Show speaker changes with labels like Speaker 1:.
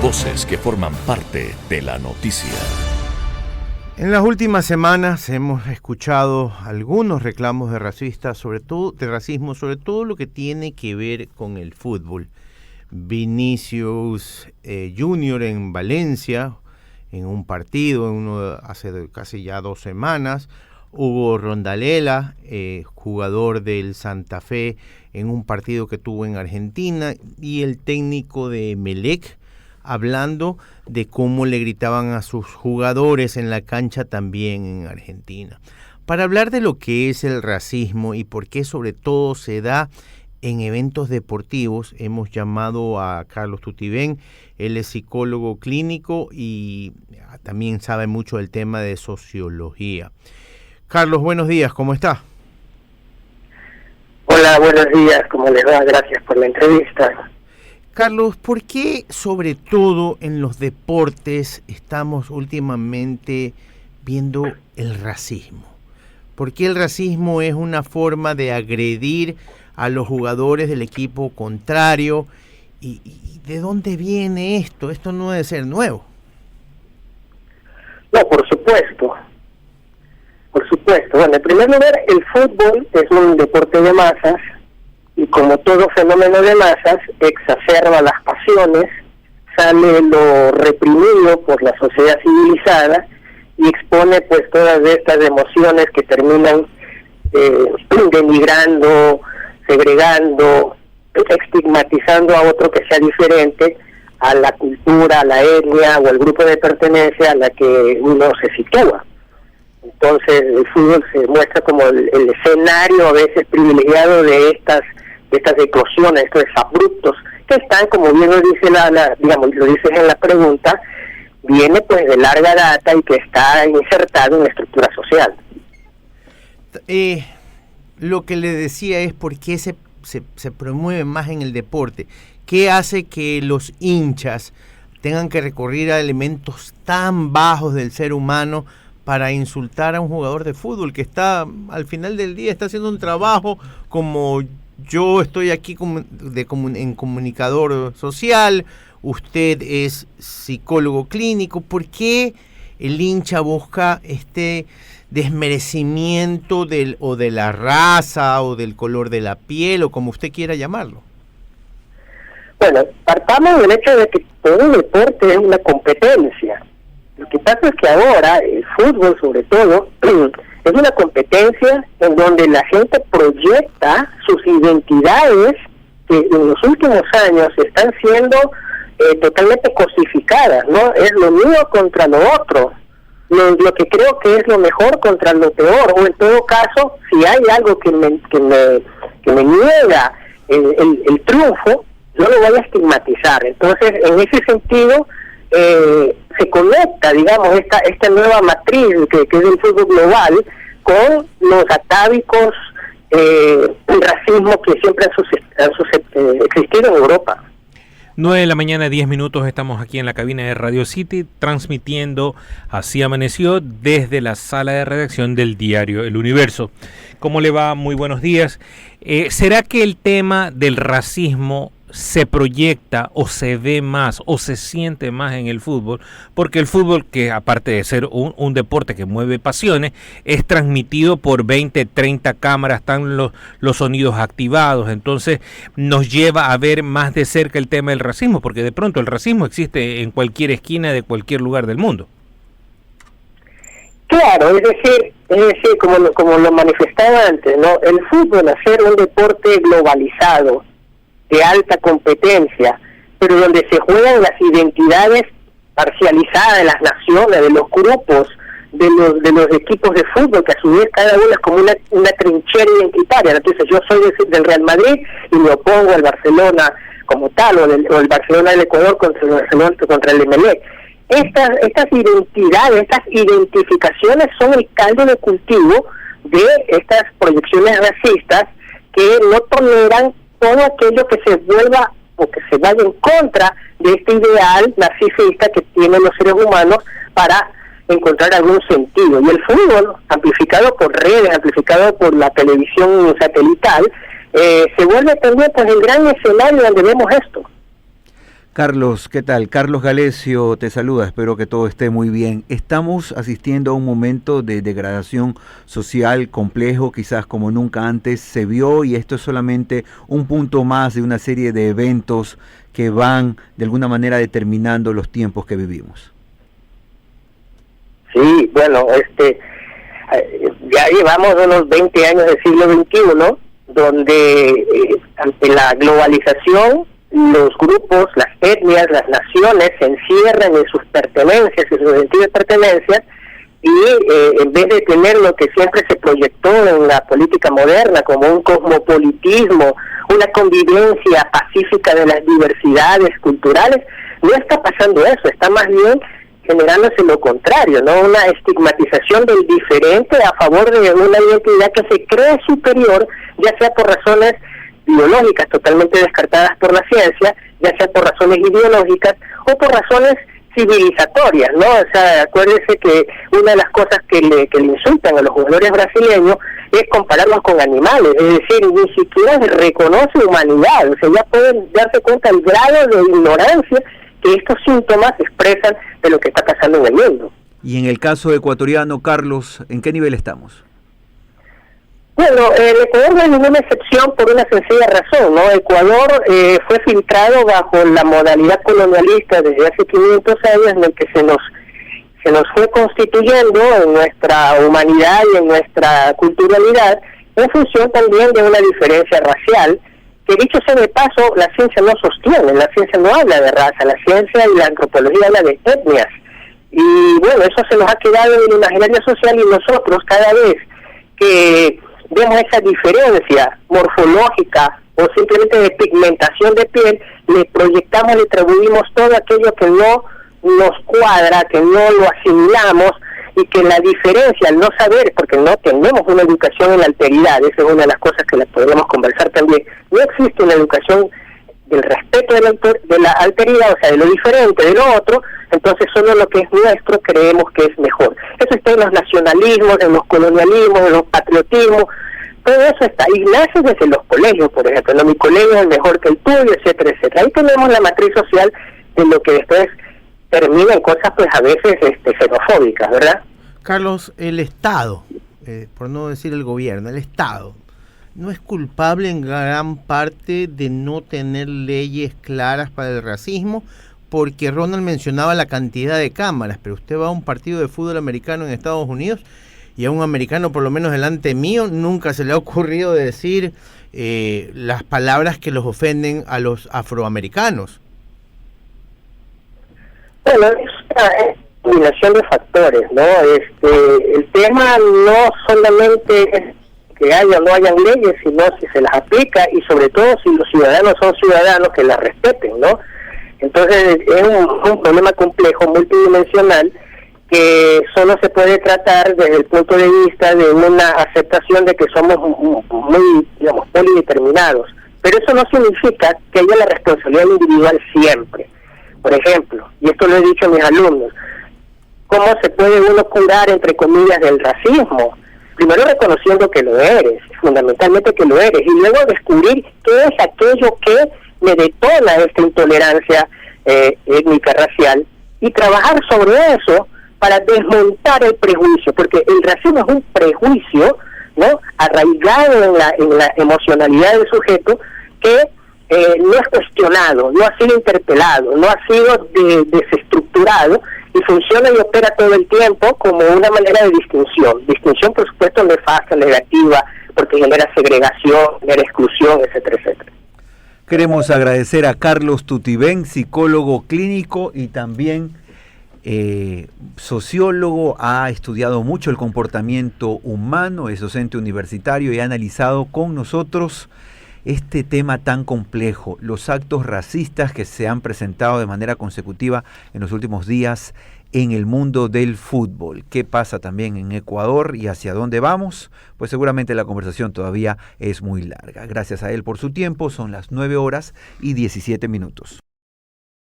Speaker 1: Voces que forman parte de la noticia.
Speaker 2: En las últimas semanas hemos escuchado algunos reclamos de racistas, sobre todo de racismo, sobre todo lo que tiene que ver con el fútbol. Vinicius Junior en Valencia, en un partido, hace casi ya 2 semanas. Hugo Rondalela, jugador del Santa Fe, en un partido que tuvo en Argentina, y el técnico de Emelec, hablando de cómo le gritaban a sus jugadores en la cancha también en Argentina. Para hablar de lo que es el racismo y por qué sobre todo se da en eventos deportivos, hemos llamado a Carlos Tutibén. Él es psicólogo clínico y también sabe mucho del tema de sociología. Carlos, buenos días, ¿cómo está?
Speaker 3: Hola, buenos días, ¿cómo les va? Gracias por la entrevista.
Speaker 2: Carlos, ¿por qué sobre todo en los deportes estamos últimamente viendo el racismo? ¿Por qué el racismo es una forma de agredir a los jugadores del equipo contrario? ¿Y de dónde viene esto? Esto no debe ser nuevo.
Speaker 3: No, por supuesto. Por supuesto. Bueno, en primer lugar, el fútbol es un deporte de masas y como todo fenómeno de masas, exacerba las pasiones, sale lo reprimido por la sociedad civilizada y expone pues todas estas emociones que terminan denigrando, segregando, estigmatizando a otro que sea diferente a la cultura, a la etnia o al grupo de pertenencia a la que uno se sitúa. Entonces el fútbol se muestra como el escenario a veces privilegiado de estas eclosiones, estos abruptos que están, como bien lo dice lo dices en la pregunta, viene pues de larga data y que está insertado en la estructura social.
Speaker 2: Lo que le decía es por qué se promueve más en el deporte. ¿Qué hace que los hinchas tengan que recurrir a elementos tan bajos del ser humano para insultar a un jugador de fútbol que está, al final del día, está haciendo un trabajo como yo estoy aquí en comunicador social, usted es psicólogo clínico? ¿Por qué el hincha busca este desmerecimiento de la raza o del color de la piel o como usted quiera llamarlo?
Speaker 3: Bueno, partamos del hecho de que todo deporte es una competencia. Lo que pasa es que ahora el fútbol, sobre todo, es una competencia en donde la gente proyecta sus identidades que en los últimos años están siendo totalmente cosificadas, ¿no? Es lo mío contra lo otro, lo que creo que es lo mejor contra lo peor, o en todo caso, si hay algo que me niega el triunfo, yo lo voy a estigmatizar. Entonces, en ese sentido, se conecta, digamos, esta nueva matriz que es el fútbol global con los atávicos racismo que siempre han existido en Europa.
Speaker 4: 9 de la mañana, 10 minutos, estamos aquí en la cabina de Radio City, transmitiendo Así Amaneció desde la sala de redacción del diario El Universo. ¿Cómo le va? Muy buenos días. ¿Será que el tema del racismo se proyecta o se ve más o se siente más en el fútbol? Porque el fútbol, que aparte de ser un deporte que mueve pasiones, es transmitido por 20, 30 cámaras, están los sonidos activados, entonces nos lleva a ver más de cerca el tema del racismo, porque de pronto el racismo existe en cualquier esquina de cualquier lugar del mundo.
Speaker 3: Claro, es decir, como lo manifestaba antes, ¿no? El fútbol, al ser un deporte globalizado, de alta competencia, pero donde se juegan las identidades parcializadas de las naciones, de los grupos, de los equipos de fútbol, que a su vez cada uno es como una trinchera identitaria. Entonces yo soy del Real Madrid y me opongo al Barcelona como tal, o el Barcelona del Ecuador contra el Barcelona contra el Emelec. Estas identidades, estas identificaciones son el caldo de cultivo de estas proyecciones racistas que no toleran todo aquello que se vuelva o que se vaya en contra de este ideal narcisista que tienen los seres humanos para encontrar algún sentido. Y el fútbol, amplificado por redes, amplificado por la televisión satelital, se vuelve también pues el gran escenario donde vemos esto.
Speaker 5: Carlos, ¿qué tal? Carlos Galesio te saluda, espero que todo esté muy bien. Estamos asistiendo a un momento de degradación social complejo, quizás como nunca antes se vio, y esto es solamente un punto más de una serie de eventos que van de alguna manera determinando los tiempos que vivimos.
Speaker 3: Sí, bueno, ya llevamos unos 20 años del siglo XXI, donde ante la globalización, los grupos, las etnias, las naciones se encierran en sus pertenencias, en su sentido de pertenencia, y en vez de tener lo que siempre se proyectó en la política moderna como un cosmopolitismo, una convivencia pacífica de las diversidades culturales, no está pasando eso, está más bien generándose lo contrario, ¿no? Una estigmatización del diferente a favor de una identidad que se cree superior, ya sea por razones biológicas totalmente descartadas por la ciencia, ya sea por razones ideológicas o por razones civilizatorias, ¿no? O sea, acuérdese que una de las cosas que le insultan a los jugadores brasileños es compararlos con animales, es decir, ni siquiera se reconoce humanidad, o sea, ya pueden darse cuenta del grado de ignorancia que estos síntomas expresan de lo que está pasando en el mundo.
Speaker 5: Y en el caso ecuatoriano, Carlos, ¿en qué nivel estamos?
Speaker 3: Bueno, el Ecuador no es ninguna excepción por una sencilla razón, ¿no? Ecuador fue filtrado bajo la modalidad colonialista desde hace 500 años, en el que se nos fue constituyendo en nuestra humanidad y en nuestra culturalidad, en función también de una diferencia racial, que dicho sea de paso, la ciencia no sostiene, la ciencia no habla de raza, la ciencia y la antropología habla de etnias. Y bueno, eso se nos ha quedado en el imaginario social, y nosotros cada vez que vemos esa diferencia morfológica o simplemente de pigmentación de piel, le proyectamos, le atribuimos todo aquello que no nos cuadra, que no lo asimilamos, y que la diferencia, al no saber, porque no tenemos una educación en la alteridad, esa es una de las cosas que les podemos conversar también, no existe una educación del respeto de la alteridad, o sea, de lo diferente, de lo otro, entonces solo lo que es nuestro creemos que es mejor. Eso está en los nacionalismos, en los colonialismos, en los patriotismos, todo eso está, y nace desde los colegios, por ejemplo, ¿no? Mi colegio es mejor que el tuyo, etcétera, etcétera. Ahí tenemos la matriz social de lo que después termina en cosas pues a veces xenofóbicas, ¿verdad?
Speaker 2: Carlos, el Estado, por no decir el gobierno, el Estado, ¿no es culpable en gran parte de no tener leyes claras para el racismo? Porque Ronald mencionaba la cantidad de cámaras, pero usted va a un partido de fútbol americano en Estados Unidos y a un americano, por lo menos delante mío, nunca se le ha ocurrido decir las palabras que los ofenden a los afroamericanos.
Speaker 3: Bueno, es una combinación de factores, ¿no? El tema no solamente es que haya o no hayan leyes, sino si se las aplica, y sobre todo si los ciudadanos son ciudadanos que las respeten, ¿no? Entonces es un problema complejo, multidimensional, que solo se puede tratar desde el punto de vista de una aceptación de que somos muy, digamos, polideterminados. Pero eso no significa que haya la responsabilidad individual siempre. Por ejemplo, y esto lo he dicho a mis alumnos, ¿cómo se puede uno curar, entre comillas, del racismo? Primero reconociendo que lo eres, fundamentalmente que lo eres, y luego descubrir qué es aquello que me detona esta intolerancia étnica, racial, y trabajar sobre eso para desmontar el prejuicio, porque el racismo es un prejuicio, ¿no?, arraigado en la emocionalidad del sujeto, que no es cuestionado, no ha sido interpelado, no ha sido desestructurado, y funciona y opera todo el tiempo como una manera de distinción por supuesto nefasta, negativa, porque genera segregación, genera exclusión, etcétera, etcétera.
Speaker 5: Queremos agradecer a Carlos Tutibén, psicólogo clínico y también sociólogo, ha estudiado mucho el comportamiento humano, es docente universitario y ha analizado con nosotros este tema tan complejo, los actos racistas que se han presentado de manera consecutiva en los últimos días en el mundo del fútbol. ¿Qué pasa también en Ecuador y hacia dónde vamos? Pues seguramente la conversación todavía es muy larga. Gracias a él por su tiempo, son las 9:17 minutos.